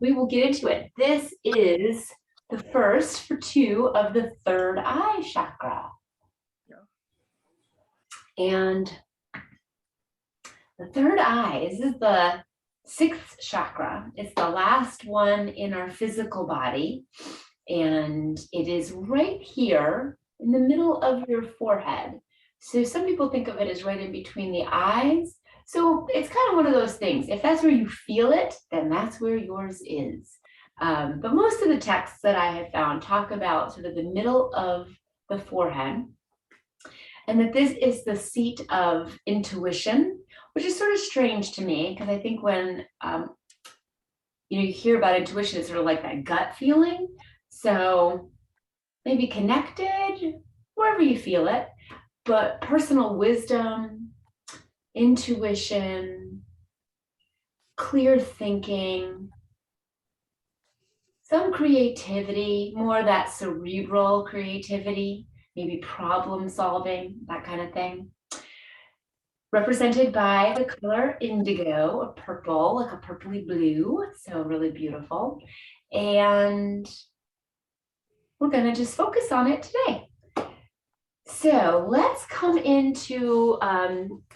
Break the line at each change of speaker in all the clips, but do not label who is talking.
we will get into it. This is the first for 2 of the third eye chakra. And the third eye, this is the 6th chakra. It's the last one in our physical body. And it is right here in the middle of your forehead. So some people think of it as right in between the eyes. So it's kind of one of those things. If that's where you feel it, then that's where yours is. But most of the texts that I have found talk about sort of the middle of the forehead, and that this is the seat of intuition, which is sort of strange to me, because I think when you hear about intuition, it's sort of like that gut feeling. So maybe connected, wherever you feel it, but personal wisdom, intuition, clear thinking, some creativity, more that cerebral creativity, maybe problem solving, that kind of thing. Represented by the color indigo, or purple, like a purpley blue, so really beautiful. And we're gonna just focus on it today. So let's come into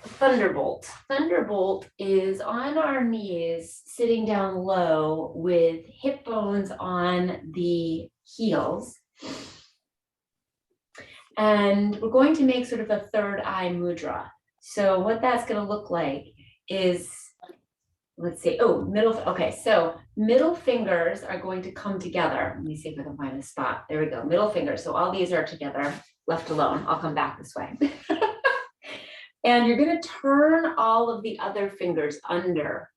Thunderbolt. Thunderbolt is on our knees, sitting down low with hip bones on the heels. And we're going to make sort of a third eye mudra. So what that's going to look like is, let's see, so middle fingers are going to come together. Let me see if I can find a spot. There we go, middle fingers. So all these are together, left alone. I'll come back this way. And you're going to turn all of the other fingers under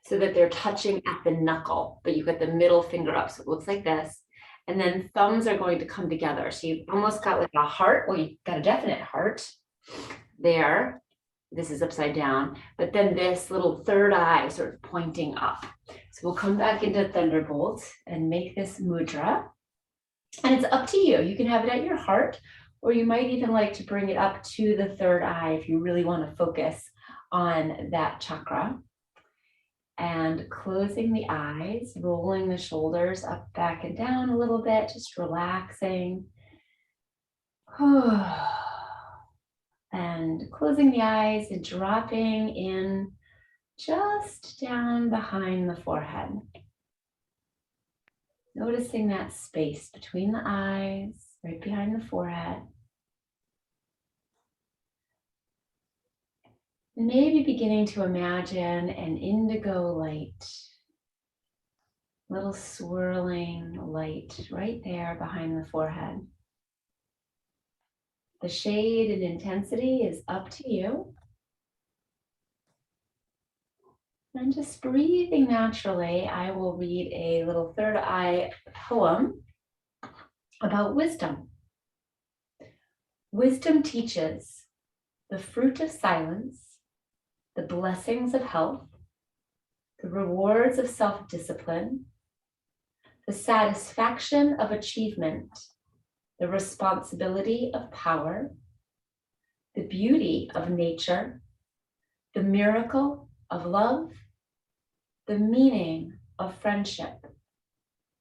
so that they're touching at the knuckle, but you've got the middle finger up. So it looks like this. And then thumbs are going to come together. So you've almost got like a heart. Well, you've got a definite heart there. This is upside down, but then this little third eye sort of pointing up. So we'll come back into Thunderbolt and make this mudra. And it's up to you. You can have it at your heart, or you might even like to bring it up to the third eye if you really want to focus on that chakra. And closing the eyes, rolling the shoulders up, back, and down a little bit, just relaxing. And closing the eyes and dropping in just down behind the forehead. Noticing that space between the eyes, right behind the forehead. And maybe beginning to imagine an indigo light, little swirling light right there behind the forehead. The shade and intensity is up to you. And just breathing naturally, I will read a little third eye poem about wisdom. Wisdom teaches the fruit of silence, the blessings of health, the rewards of self-discipline, the satisfaction of achievement, the responsibility of power, the beauty of nature, the miracle of love, the meaning of friendship,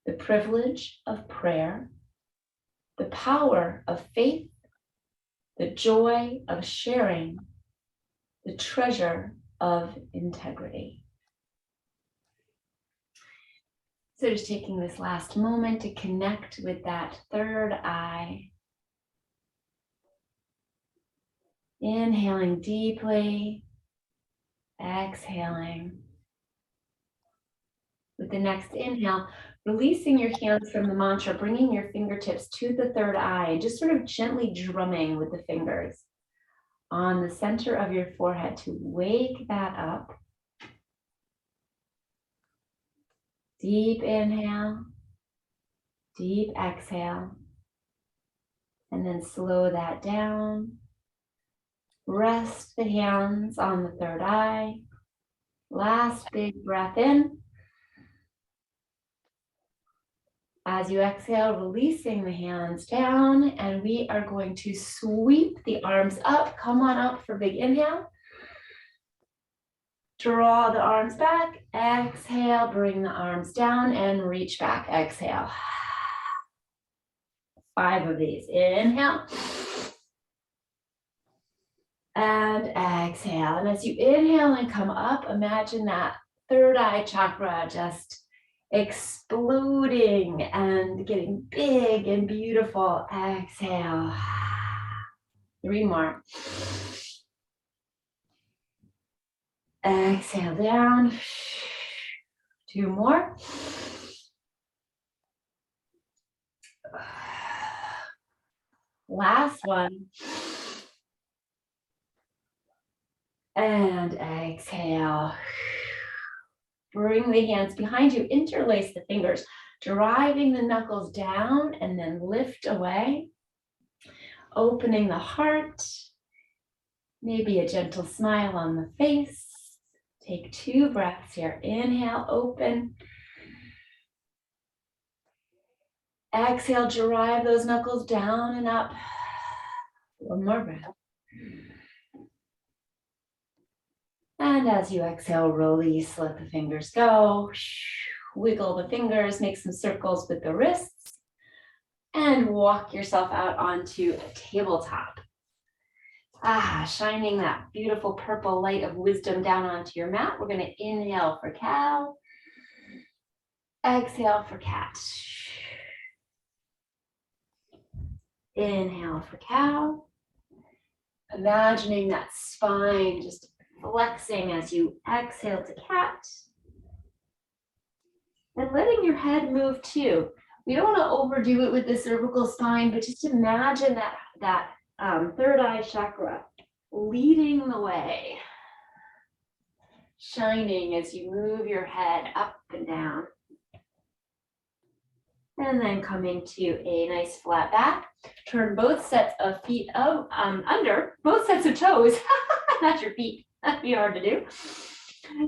the privilege of prayer, the power of faith, the joy of sharing, the treasure of integrity. So just taking this last moment to connect with that third eye. Inhaling deeply, exhaling. With the next inhale, releasing your hands from the mantra, bringing your fingertips to the third eye, and just sort of gently drumming with the fingers on the center of your forehead to wake that up. Deep inhale, deep exhale, and then slow that down. Rest the hands on the third eye. Last big breath in. As you exhale, releasing the hands down, and we are going to sweep the arms up. Come on up for big inhale. Draw the arms back. Exhale, bring the arms down and reach back. Exhale. 5 of these. Inhale. And exhale. And as you inhale and come up, imagine that third eye chakra just exploding and getting big and beautiful. Exhale. 3 more. Exhale down. 2 more. Last one. And exhale. Bring the hands behind you, interlace the fingers, driving the knuckles down and then lift away. Opening the heart. Maybe a gentle smile on the face. Take 2 breaths here. Inhale, open. Exhale, drive those knuckles down and up. 1 more breath. And as you exhale, release, let the fingers go. Wiggle the fingers, make some circles with the wrists, and walk yourself out onto a tabletop. Shining that beautiful purple light of wisdom down onto your mat. We're going to inhale for cow. Exhale for cat. Inhale for cow. Imagining that spine just flexing as you exhale to cat. And letting your head move too. We don't want to overdo it with the cervical spine, but just imagine that third eye chakra leading the way, shining as you move your head up and down. And then coming to a nice flat back. Turn both sets of feet under, both sets of toes, not your feet. That'd be hard to do.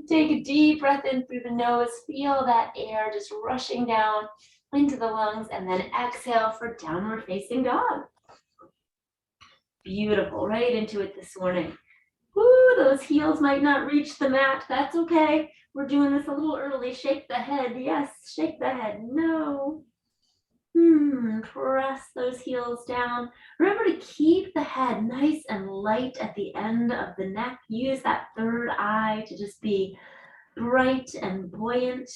Take a deep breath in through the nose. Feel that air just rushing down into the lungs, and then exhale for downward facing dog. Beautiful, right into it this morning. Woo, those heels might not reach the mat. That's okay. We're doing this a little early. Shake the head. Yes, shake the head. No. Press those heels down. Remember to keep the head nice and light at the end of the neck. Use that third eye to just be bright and buoyant.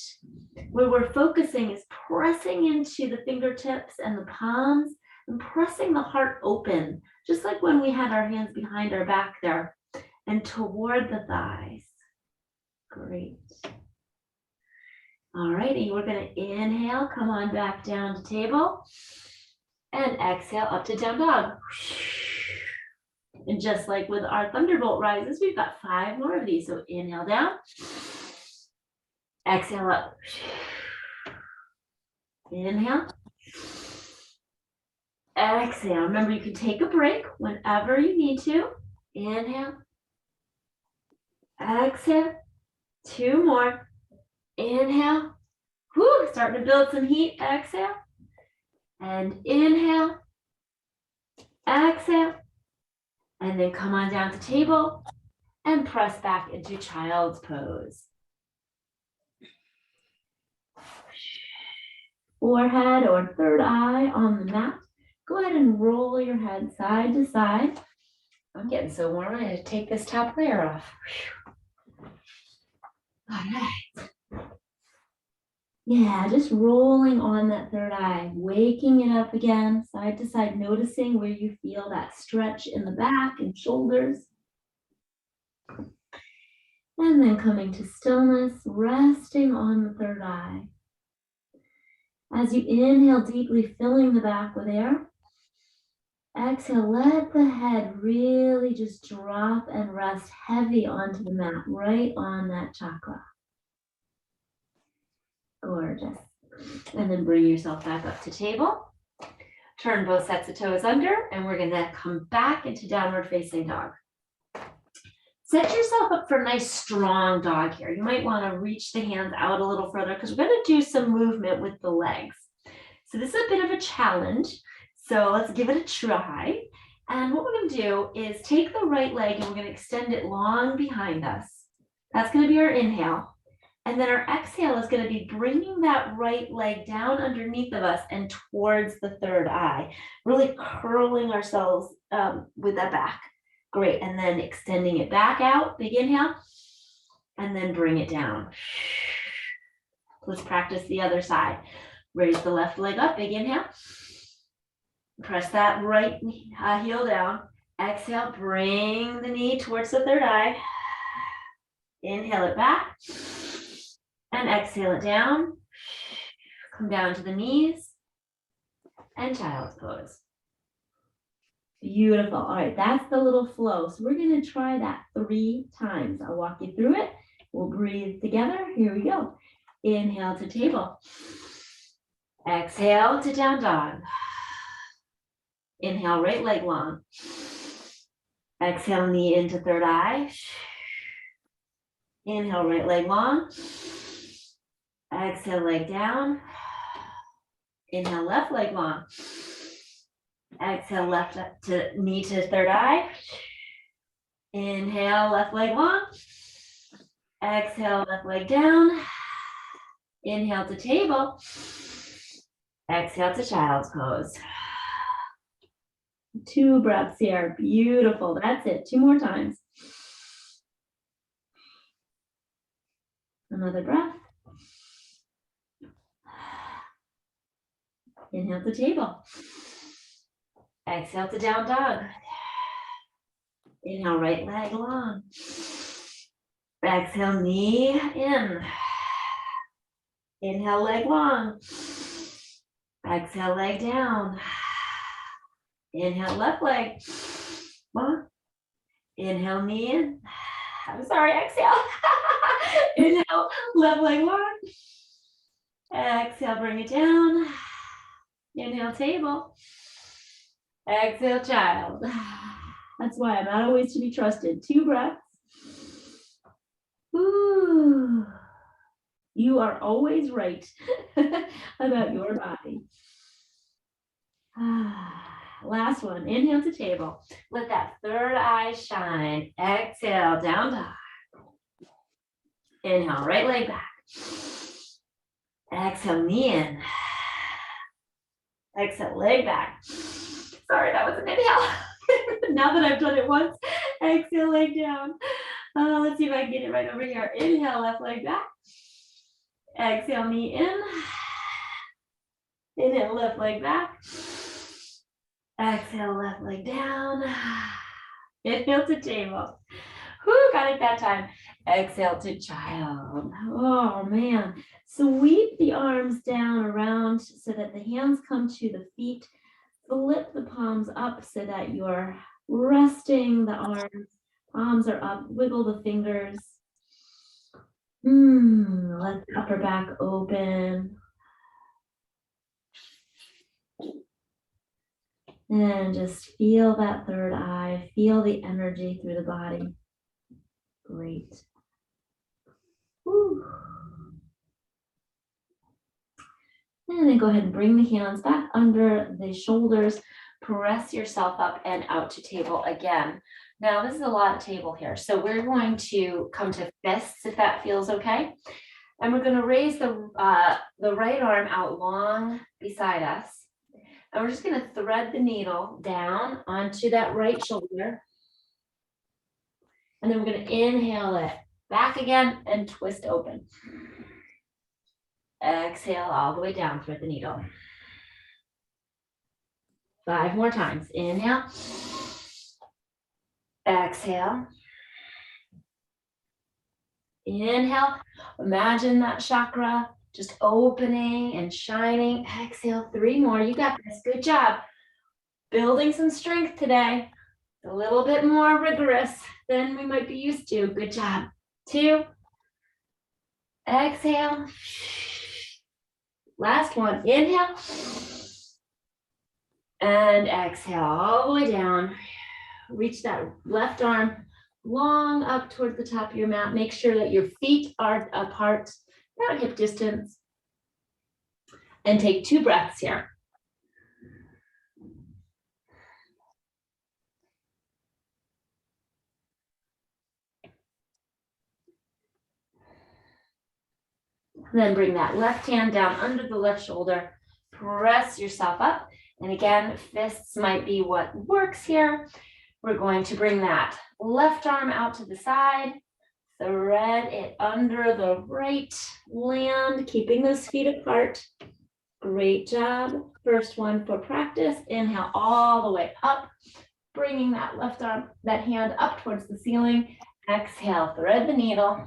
Where we're focusing is pressing into the fingertips and the palms and pressing the heart open, just like when we had our hands behind our back there and toward the thighs. Great. All righty, we're going to inhale, come on back down to table, and exhale up to down dog. And just like with our thunderbolt rises, we've got 5 more of these. So inhale down, exhale up, inhale, exhale. Remember, you can take a break whenever you need to. Inhale, exhale, 2 more. Inhale, whoo, starting to build some heat. Exhale, and inhale, exhale, and then come on down to table and press back into child's pose. Forehead or third eye on the mat. Go ahead and roll your head side to side. I'm getting so warm, I'm going to take this top layer off. All right. Yeah, just rolling on that third eye, waking it up again, side to side, noticing where you feel that stretch in the back and shoulders. And then coming to stillness, resting on the third eye. As you inhale deeply, filling the back with air. Exhale, let the head really just drop and rest heavy onto the mat, right on that chakra. Gorgeous. And then bring yourself back up to table. Turn both sets of toes under, and we're going to come back into downward facing dog. Set yourself up for a nice strong dog here. You might want to reach the hands out a little further because we're going to do some movement with the legs. So this is a bit of a challenge. So let's give it a try. And what we're going to do is take the right leg and we're going to extend it long behind us. That's going to be our inhale. And then our exhale is going to be bringing that right leg down underneath of us and towards the third eye, really curling ourselves with that back. Great. And then extending it back out, big inhale, and then bring it down. Let's practice the other side. Raise the left leg up, big inhale. Press that right heel down. Exhale, bring the knee towards the third eye. Inhale it back. And exhale it down. Come down to the knees. And child's pose. Beautiful. All right, that's the little flow. So we're going to try that 3 times. I'll walk you through it. We'll breathe together. Here we go. Inhale to table. Exhale to down dog. Inhale, right leg long. Exhale, knee into third eye. Inhale, right leg long. Exhale, leg down. Inhale, left leg long. Exhale, left to knee to third eye. Inhale, left leg long. Exhale, left leg down. Inhale to table. Exhale to child's pose. 2 breaths here. Beautiful. That's it. 2 more times. Another breath. Inhale to table. Exhale to down dog. Inhale, right leg long. Exhale, knee in. Inhale, leg long. Exhale, leg down. Inhale, left leg. Inhale, knee in. I'm sorry, exhale. Inhale, left leg long. Exhale, bring it down. Inhale, table. Exhale, child. That's why I'm not always to be trusted. 2 breaths. Ooh. You are always right about your body. Last one. Inhale to table. Let that third eye shine. Exhale, down dog. Inhale, right leg back. Exhale, knee in. Exhale, leg back. Sorry, that was an inhale. Now that I've done it once, exhale, leg down. Let's see if I can get it right over here. Inhale, left leg back. Exhale, knee in. Inhale, left leg back. Exhale, left leg down. Inhale to table. Whew, got it that time. Exhale to child. Oh, man. Sweep the arms down around so that the hands come to the feet. Flip the palms up so that you're resting the arms. Palms are up. Wiggle the fingers. Let the upper back open. And just feel that third eye. Feel the energy through the body. Great. Whew. And then go ahead and bring the hands back under the shoulders. Press yourself up and out to table again. Now, this is a lot of table here. So we're going to come to fists, if that feels okay. And we're going to raise the right arm out long beside us. And we're just going to thread the needle down onto that right shoulder. And then we're going to inhale it back again and twist open. Exhale all the way down, thread the needle. 5 more times. Inhale. Exhale. Inhale. Imagine that chakra just opening and shining. Exhale. 3 more. You got this. Good job. Building some strength today. A little bit more rigorous than we might be used to. Good job. 2. Exhale. Last one. Inhale. And exhale all the way down. Reach that left arm long up towards the top of your mat. Make sure that your feet are apart, about hip distance. And take 2 breaths here. Then bring that left hand down under the left shoulder. Press yourself up. And again, fists might be what works here. We're going to bring that left arm out to the side. Thread it under the right land, keeping those feet apart. Great job. First one for practice. Inhale all the way up, bringing that left arm, that hand up towards the ceiling. Exhale, thread the needle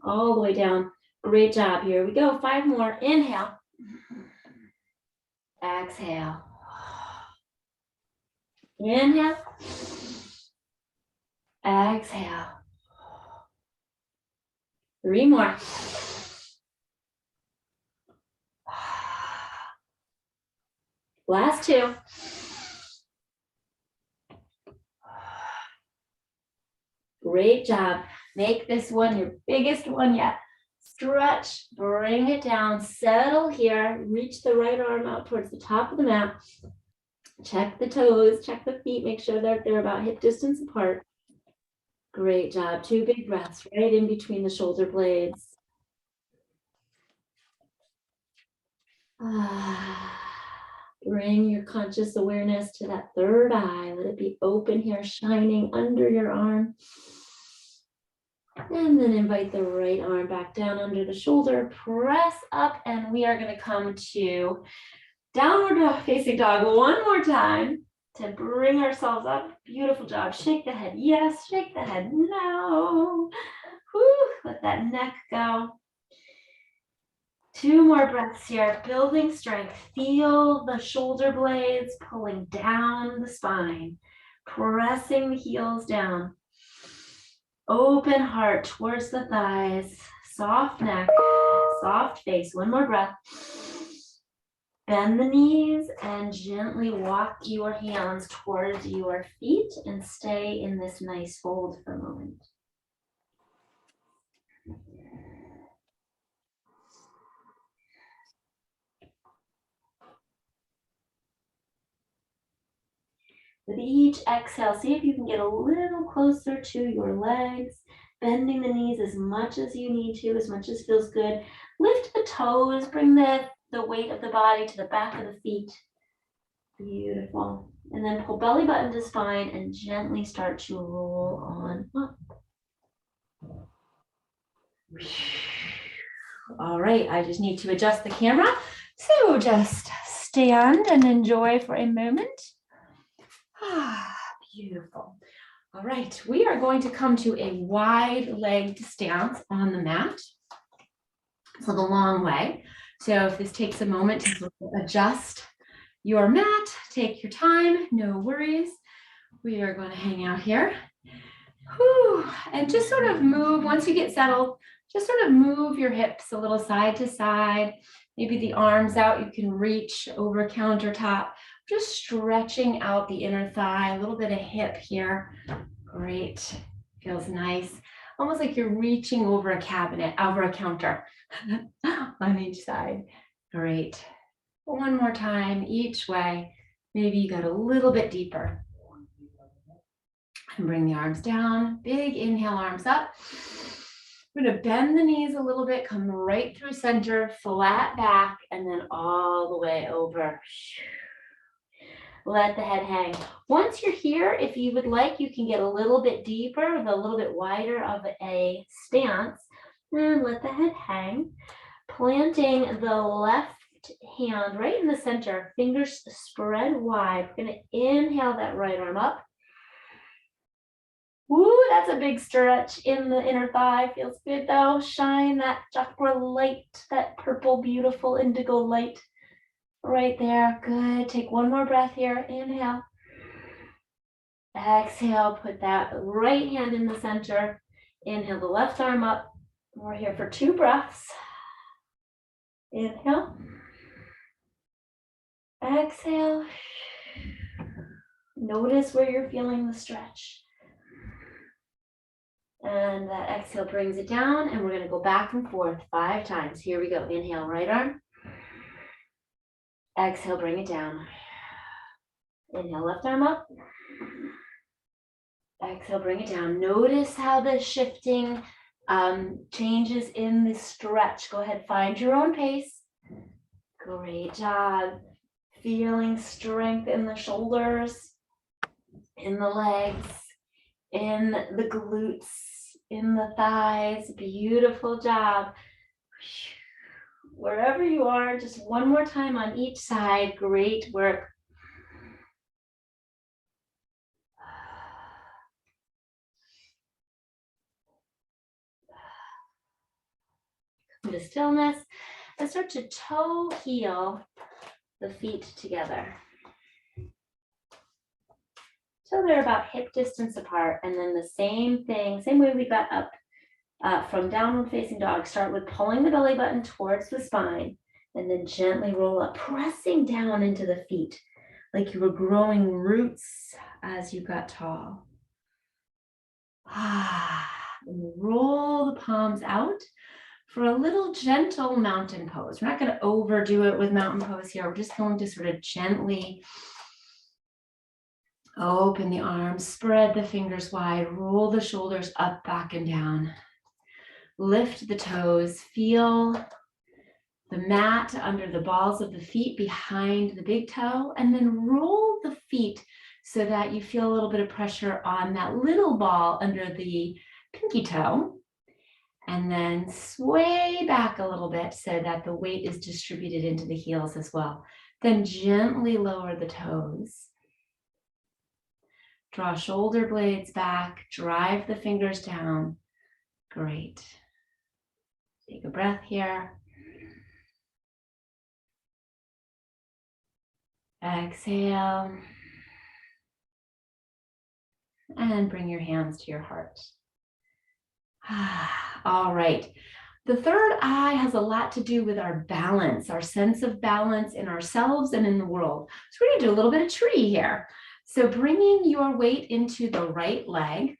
all the way down. Great job. Here we go. 5 more. Inhale. Exhale. Inhale. Exhale. 3 more. Last 2. Great job. Make this one your biggest one yet. Stretch, bring it down, settle here, reach the right arm out towards the top of the mat. Check the toes, check the feet, make sure that they're about hip distance apart. Great job. 2 big breaths right in between the shoulder blades. Bring your conscious awareness to that third eye. Let it be open here, shining under your arm. And then invite the right arm back down under the shoulder. Press up, and we are going to come to downward facing dog one more time to bring ourselves up. Beautiful job. Shake the head. Yes. Shake the head. No. Whew. Let that neck go. 2 more breaths here. Building strength. Feel the shoulder blades pulling down the spine. Pressing the heels down. Open heart towards the thighs. Soft neck. Soft face. 1 more breath. Bend the knees and gently walk your hands towards your feet and stay in this nice fold for a moment. With each exhale, see if you can get a little closer to your legs, bending the knees as much as you need to, as much as feels good. Lift the toes, bring the weight of the body to the back of the feet. Beautiful. And then pull belly button to spine and gently start to roll on up. All right, I just need to adjust the camera. So just stand and enjoy for a moment. Beautiful. All right, we are going to come to a wide-legged stance on the mat. So the long way. So if this takes a moment to adjust your mat, take your time, no worries. We are going to hang out here. Whew. And just sort of move, once you get settled, just sort of move your hips a little side to side. Maybe the arms out, you can reach over countertop. Just stretching out the inner thigh, a little bit of hip here. Great, feels nice. Almost like you're reaching over a cabinet, over a counter on each side. Great. 1 more time, each way. Maybe you got a little bit deeper. And bring the arms down, big inhale, arms up. We're gonna bend the knees a little bit, come right through center, flat back, and then all the way over. Let the head hang. Once you're here, if you would like, you can get a little bit deeper with a little bit wider of a stance. And let the head hang. Planting the left hand right in the center, fingers spread wide. We're going to inhale that right arm up. Woo, that's a big stretch in the inner thigh. Feels good though. Shine that chakra light, that purple, beautiful indigo light. Right there, good. Take 1 more breath here. Inhale. Exhale, put that right hand in the center. Inhale the left arm up. We're here for 2 breaths. Inhale. Exhale. Notice where you're feeling the stretch. And that exhale brings it down, and we're going to go back and forth 5 times. Here we go. Inhale, right arm. Exhale, bring it down. Inhale, left arm up. Exhale, bring it down. Notice how the shifting Changes in the stretch. Go ahead, find your own pace. Great job. Feeling strength in the shoulders, in the legs, in the glutes, in the thighs. Beautiful job. Wherever you are, just one more time on each side. Great work. Into stillness and start to toe heel the feet together. So they're about hip distance apart, and then the same thing, same way we got up from downward facing dog. Start with pulling the belly button towards the spine and then gently roll up, pressing down into the feet like you were growing roots as you got tall. And roll the palms out for a little gentle mountain pose. We're not going to overdo it with mountain pose here. We're just going to sort of gently open the arms, spread the fingers wide, roll the shoulders up, back, and down. Lift the toes, feel the mat under the balls of the feet behind the big toe, and then roll the feet so that you feel a little bit of pressure on that little ball under the pinky toe. And then sway back a little bit so that the weight is distributed into the heels as well. Then gently lower the toes. Draw shoulder blades back, drive the fingers down. Great. Take a breath here. Exhale. And bring your hands to your heart. All right. The third eye has a lot to do with our balance, our sense of balance in ourselves and in the world. So we're going to do a little bit of tree here. So bringing your weight into the right leg,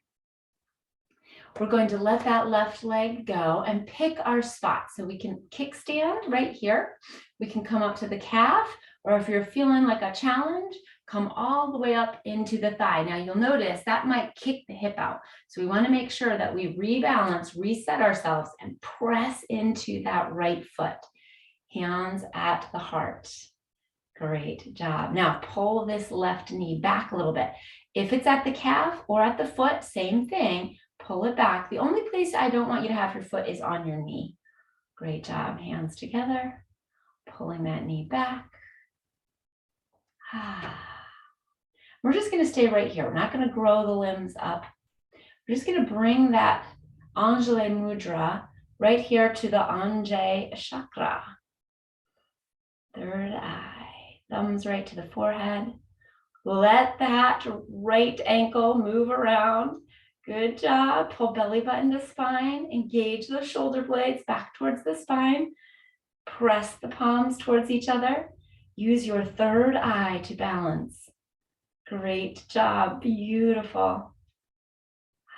we're going to let that left leg go and pick our spot. So we can kickstand right here. We can come up to the calf, or if you're feeling like a challenge, come all the way up into the thigh. Now you'll notice that might kick the hip out. So we want to make sure that we rebalance, reset ourselves, and press into that right foot. Hands at the heart. Great job. Now pull this left knee back a little bit. If it's at the calf or at the foot, same thing, pull it back. The only place I don't want you to have your foot is on your knee. Great job. Hands together, pulling that knee back. We're just going to stay right here. We're not going to grow the limbs up. We're just going to bring that Eye Mudra right here to the Eye Chakra. Third eye. Thumbs right to the forehead. Let that right ankle move around. Good job. Pull belly button to spine. Engage the shoulder blades back towards the spine. Press the palms towards each other. Use your third eye to balance. Great job. Beautiful.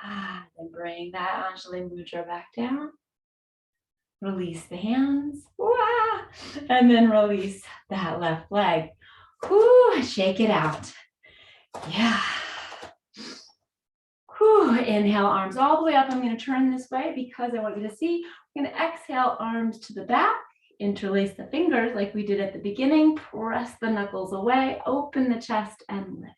Then bring that Eye Mudra back down. Release the hands. And then release that left leg. Shake it out. Yeah. Inhale, arms all the way up. I'm going to turn this way because I want you to see. I'm going to exhale, arms to the back. Interlace the fingers like we did at the beginning. Press the knuckles away. Open the chest and lift.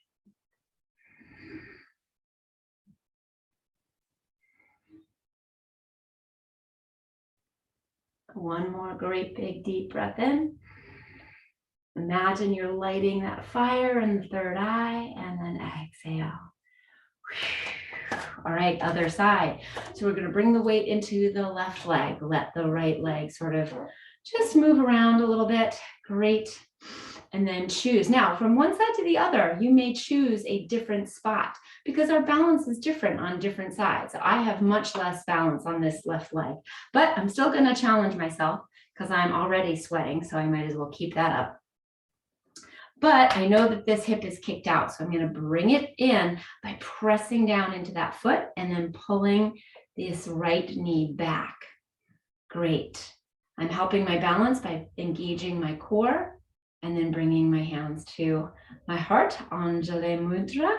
One more great big deep breath in. Imagine you're lighting that fire in the third eye, and then exhale. All right, other side. So we're going to bring the weight into the left leg. Let the right leg sort of just move around a little bit. Great. And then choose. Now, from one side to the other, you may choose a different spot because our balance is different on different sides. So I have much less balance on this left leg, but I'm still going to challenge myself because I'm already sweating, so I might as well keep that up. But I know that this hip is kicked out, so I'm going to bring it in by pressing down into that foot and then pulling this right knee back. Great. I'm helping my balance by engaging my core and then bringing my hands to my heart, Eye Mudra.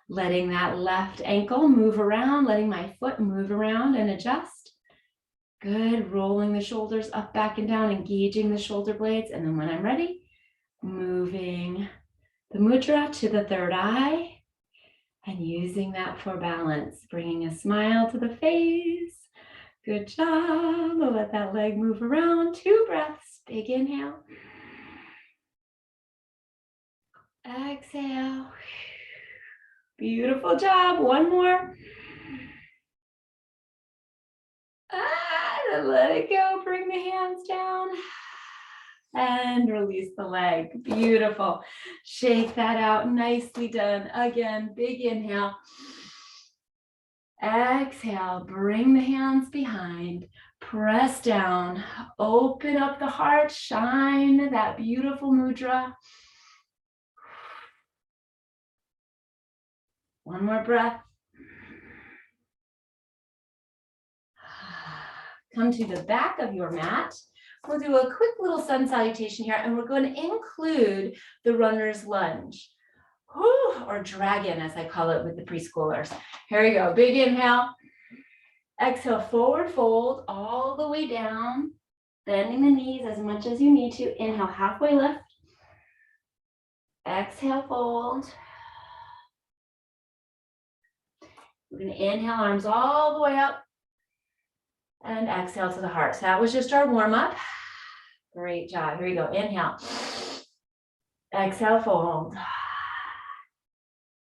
letting that left ankle move around, letting my foot move around and adjust. Good, rolling the shoulders up, back, and down, engaging the shoulder blades. And then when I'm ready, moving the mudra to the third eye and using that for balance, bringing a smile to the face. Good job. Let that leg move around. 2 breaths. Big inhale. Exhale. Beautiful job. 1 more. And let it go. Bring the hands down. And release the leg. Beautiful. Shake that out. Nicely done. Again, big inhale. Exhale. Bring the hands behind. Press down. Open up the heart. Shine that beautiful mudra. 1 more breath. Come to the back of your mat. We'll do a quick little sun salutation here, and we're going to include the runner's lunge, or dragon, as I call it with the preschoolers. Here we go. Big inhale. Exhale, forward fold all the way down, bending the knees as much as you need to. Inhale, halfway lift. Exhale, fold. We're going to inhale, arms all the way up. And exhale to the heart. So that was just our warm-up. Great job. Here we go. Inhale. Exhale, fold.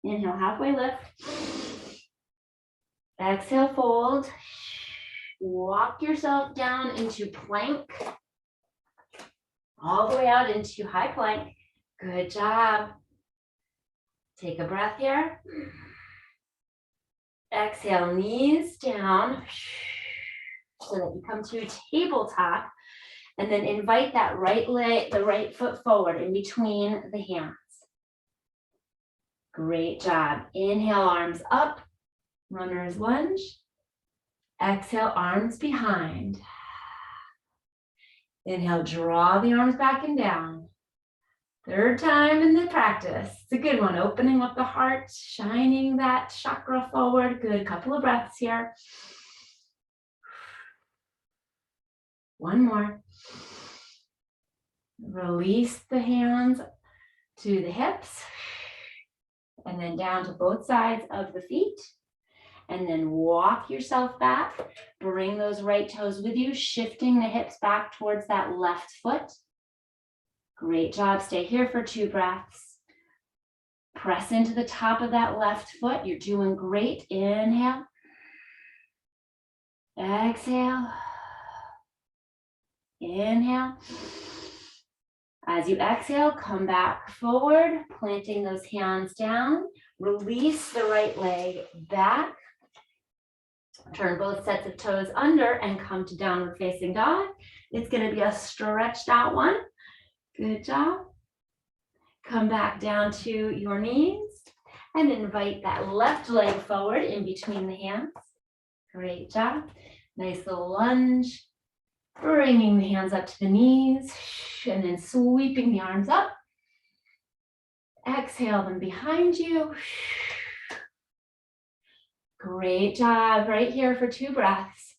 Inhale, halfway lift. Exhale, fold. Walk yourself down into plank. All the way out into high plank. Good job. Take a breath here. Exhale, knees down. So that you come to a tabletop, and then invite that right leg, the right foot forward in between the hands. Great job. Inhale, arms up, runner's lunge. Exhale, arms behind. Inhale, draw the arms back and down. 3rd time in the practice. It's a good one. Opening up the heart, shining that chakra forward. Good. Couple of breaths here. 1 more. Release the hands to the hips and then down to both sides of the feet. And then walk yourself back. Bring those right toes with you, shifting the hips back towards that left foot. Great job. Stay here for 2 breaths. Press into the top of that left foot. You're doing great. Inhale. Exhale. Inhale. As you exhale, come back forward, planting those hands down. Release the right leg back. Turn both sets of toes under and come to downward facing dog. It's going to be a stretched out one. Good job. Come back down to your knees and invite that left leg forward in between the hands. Great job. Nice little lunge. Bringing the hands up to the knees and then sweeping the arms up. Exhale them behind you. Great job. Right here for 2 breaths.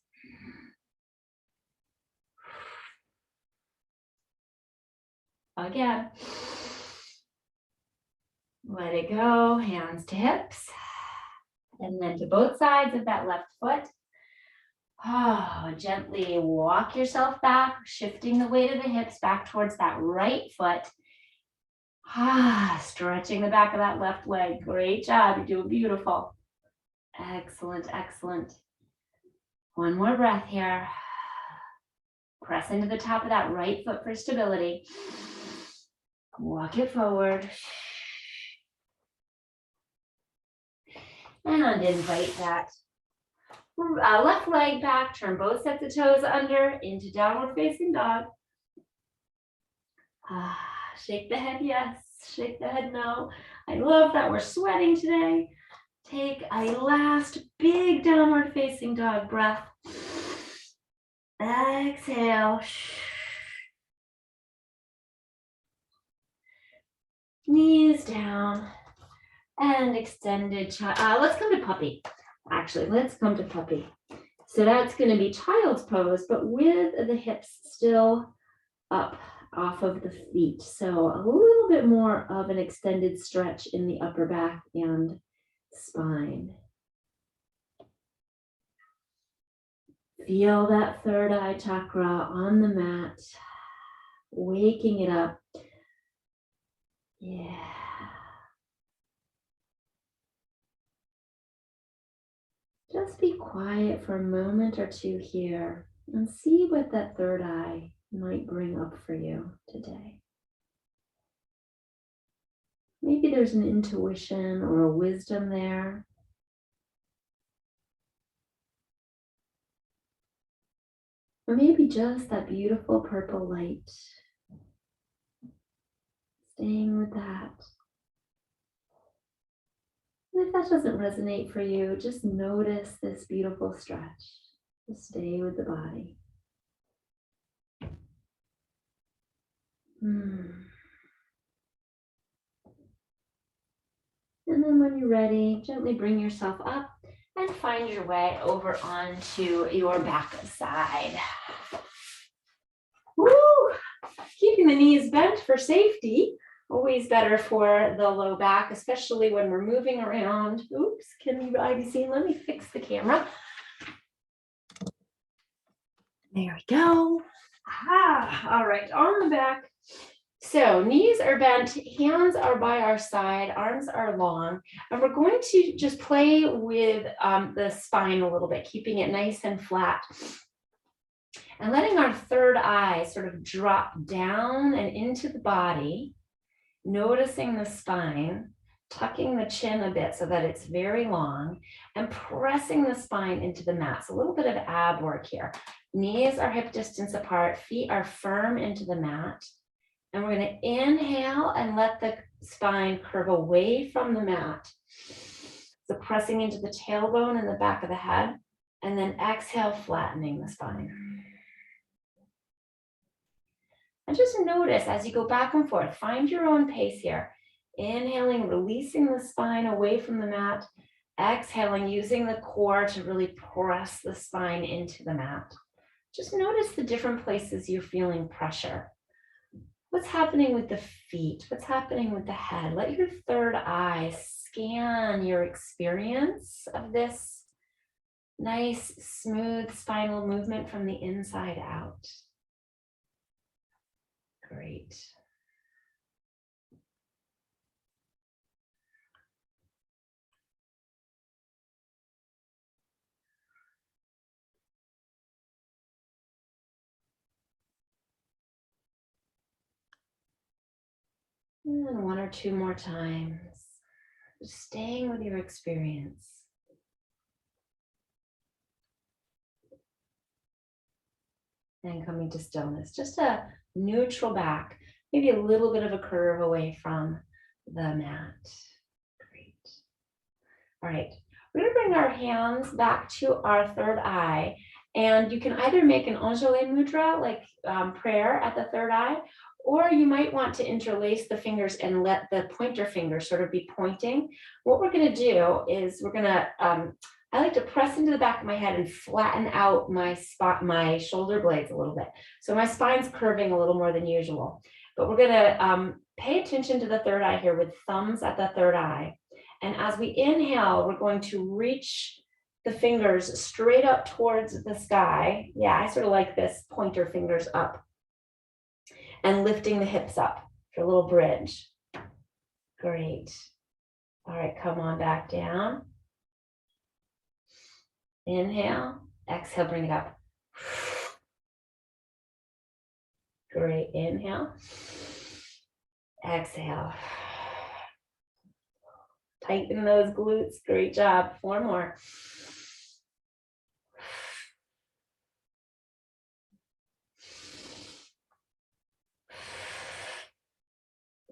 Again. Let it go. Hands to hips. And then to both sides of that left foot. Gently walk yourself back, shifting the weight of the hips back towards that right foot. Stretching the back of that left leg. Great job. You're doing beautiful. Excellent, excellent. 1 more breath here. Press into the top of that right foot for stability. Walk it forward. And invite that left leg back. Turn both sets of toes under into downward facing dog. Shake the head yes. Shake the head no. I love that we're sweating today. Take a last big downward facing dog breath. Exhale. Knees down. And extended child. Let's come to puppy. Actually, let's come to puppy. So that's going to be child's pose, but with the hips still up off of the feet. So a little bit more of an extended stretch in the upper back and spine. Feel that third eye chakra on the mat, waking it up. Yeah. Just be quiet for a moment or two here and see what that third eye might bring up for you today. Maybe there's an intuition or a wisdom there. Or maybe just that beautiful purple light. Staying with that. And if that doesn't resonate for you, just notice this beautiful stretch. Just stay with the body. And then when you're ready, gently bring yourself up and find your way over onto your back side. Woo! Keeping the knees bent for safety. Always better for the low back, especially when we're moving around. Oops, can I be seen? Let me fix the camera. There we go. Aha, all right, on the back. So knees are bent, hands are by our side, arms are long, and we're going to just play with the spine a little bit, keeping it nice and flat. And letting our third eye sort of drop down and into the body, noticing the spine, tucking the chin a bit so that it's very long, and pressing the spine into the mat. So a little bit of ab work here. Knees are hip distance apart, feet are firm into the mat. And we're going to inhale and let the spine curve away from the mat. So pressing into the tailbone and the back of the head, and then exhale, flattening the spine. And just notice as you go back and forth, find your own pace here. Inhaling, releasing the spine away from the mat. Exhaling, using the core to really press the spine into the mat. Just notice the different places you're feeling pressure. What's happening with the feet? What's happening with the head? Let your third eye scan your experience of this nice, smooth spinal movement from the inside out. Great. And one or two more times. Just staying with your experience. And coming to stillness. Just a neutral back. Maybe a little bit of a curve away from the mat. Great. All right. We're going to bring our hands back to our third eye. And you can either make an Anjali Mudra, like prayer at the third eye, or you might want to interlace the fingers and let the pointer finger sort of be pointing. What we're going to do is we're going to, I like to press into the back of my head and flatten out my shoulder blades a little bit. So my spine's curving a little more than usual. But we're going to pay attention to the third eye here with thumbs at the third eye. And as we inhale, we're going to reach the fingers straight up towards the sky. Yeah, I sort of like this, pointer fingers up. And lifting the hips up for a little bridge. Great. All right, come on back down. Inhale, exhale, bring it up. Great, inhale. Exhale. Tighten those glutes, great job. 4 more.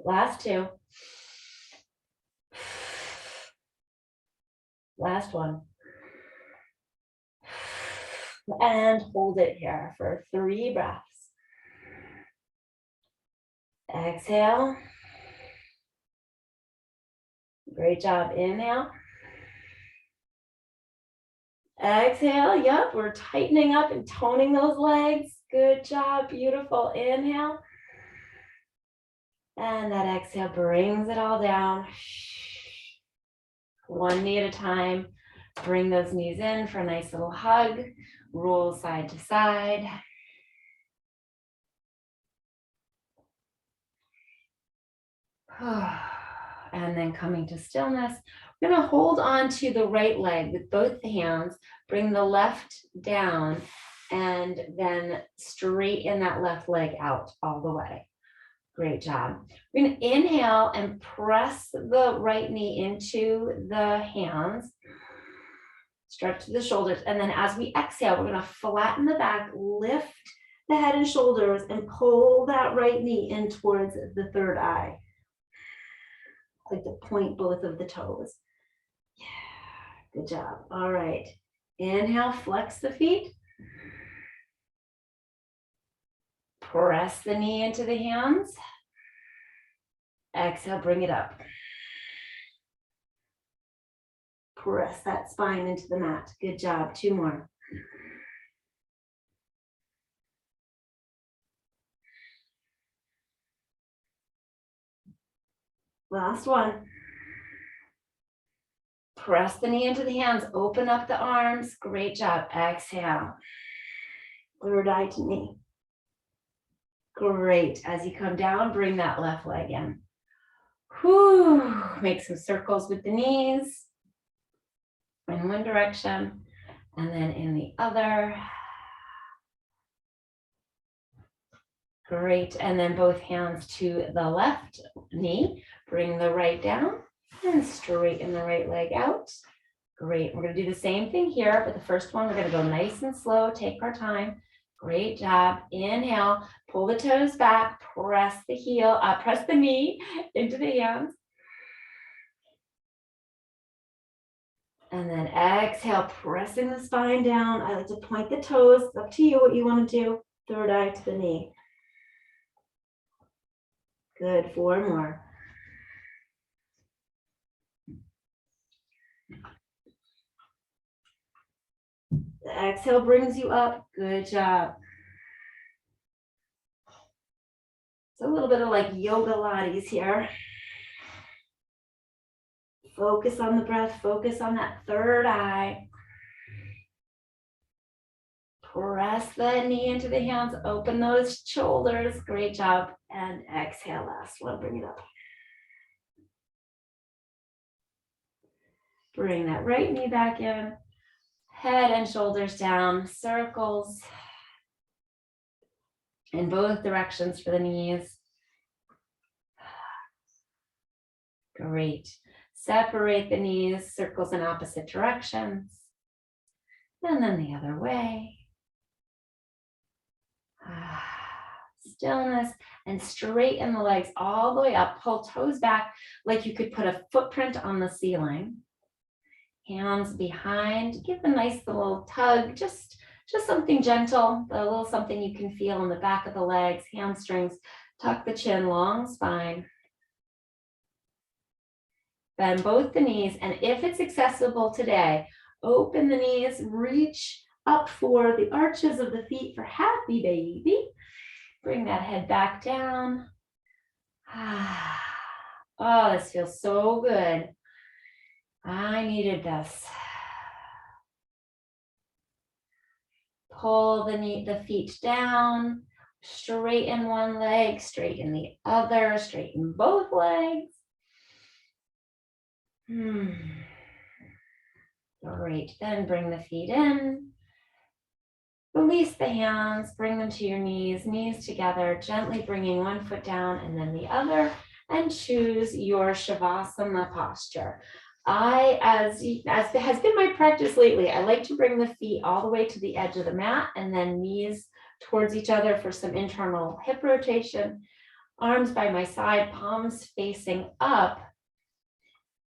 Last 2. Last 1. And hold it here for 3 breaths. Exhale. Great job. Inhale. Exhale. Yep, we're tightening up and toning those legs. Good job. Beautiful. Inhale. And that exhale brings it all down. One knee at a time. Bring those knees in for a nice little hug. Roll side to side. And then coming to stillness, we're going to hold on to the right leg with both the hands, bring the left down, and then straighten that left leg out all the way. Great job. We're going to inhale and press the right knee into the hands, stretch to the shoulders, and then as we exhale, we're going to flatten the back, lift the head and shoulders, and pull that right knee in towards the third eye. Like to point both of the toes. Yeah, good job. All right. Inhale, flex the feet. Press the knee into the hands. Exhale, bring it up. Press that spine into the mat. Good job. 2 more. Last one. Press the knee into the hands. Open up the arms. Great job. Exhale. Third eye to knee. Great. As you come down, bring that left leg in. Whew. Make some circles with the knees in one direction and then in the other. Great. And then both hands to the left knee. Bring the right down and straighten the right leg out. Great. We're going to do the same thing here, but the first one, we're going to go nice and slow. Take our time. Great job. Inhale, pull the toes back, press the heel, press the knee into the hands. And then exhale, pressing the spine down. I like to point the toes. It's up to you what you want to do. Third eye to the knee. Good. 4 more. The exhale brings you up. Good job. It's a little bit of like yoga lattes here. Focus on the breath. Focus on that third eye. Press the knee into the hands. Open those shoulders. Great job. And exhale. Last one. Bring it up. Bring that right knee back in. Head and shoulders down. Circles in both directions for the knees. Great. Separate the knees, circles in opposite directions. And then the other way. Stillness, and straighten the legs all the way up. Pull toes back like you could put a footprint on the ceiling. Hands behind. Give a nice little tug, just something gentle, a little something you can feel in the back of the legs, hamstrings. Tuck the chin, long spine. Bend both the knees, and if it's accessible today, open the knees, reach up for the arches of the feet for happy baby. Bring that head back down. Oh, this feels so good. I needed this. Pull the feet down, straighten one leg, straighten the other, straighten both legs. Great, then bring the feet in. Release the hands, bring them to your knees, knees together, gently bringing one foot down and then the other, and choose your Shavasana posture. As has been my practice lately, I like to bring the feet all the way to the edge of the mat and then knees towards each other for some internal hip rotation. Arms by my side, palms facing up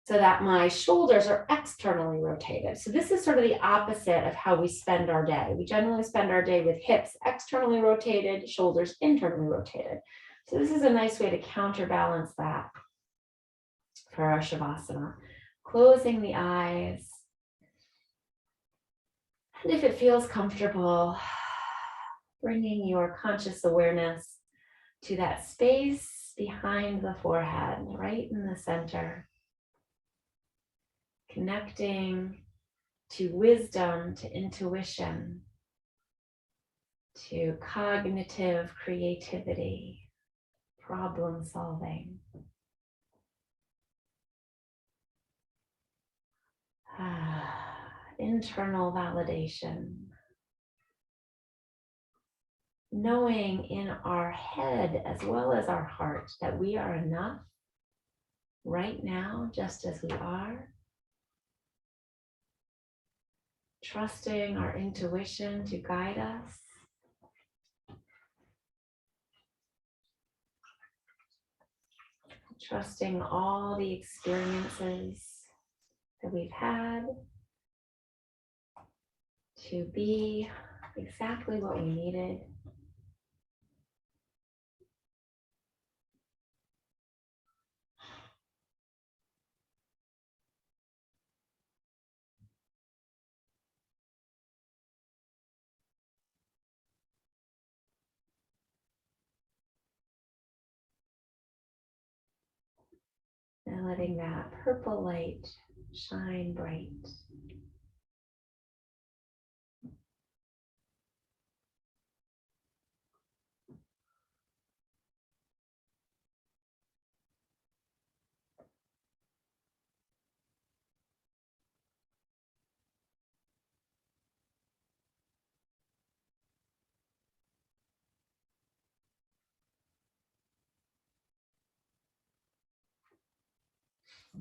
so that my shoulders are externally rotated. So this is sort of the opposite of how we spend our day. We generally spend our day with hips externally rotated, shoulders internally rotated. So this is a nice way to counterbalance that. for our Shavasana. Closing the eyes. And if it feels comfortable, bringing your conscious awareness to that space behind the forehead, right in the center. Connecting to wisdom, to intuition, to cognitive creativity, problem solving. Internal validation. Knowing in our head as well as our heart that we are enough right now, just as we are. Trusting our intuition to guide us. Trusting all the experiences that we've had to be exactly what we needed. And letting that purple light shine bright.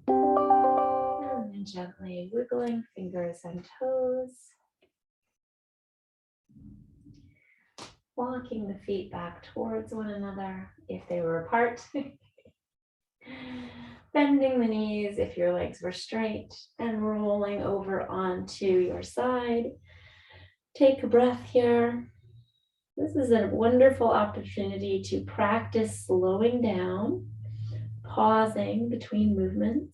And then gently wiggling fingers and toes. Walking the feet back towards one another if they were apart. Bending the knees if your legs were straight and rolling over onto your side. Take a breath here. This is a wonderful opportunity to practice slowing down, pausing between movements.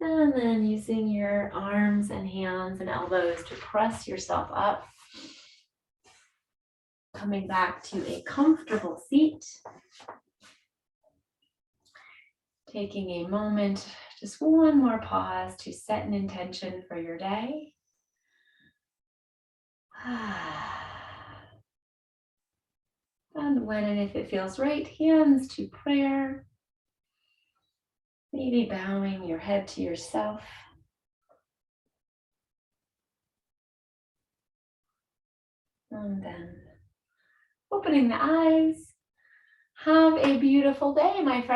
And then using your arms and hands and elbows to press yourself up. Coming back to a comfortable seat. Taking a moment, just one more pause to set an intention for your day. And when and if it feels right, hands to prayer. Maybe bowing your head to yourself. And then opening the eyes. Have a beautiful day, my friends.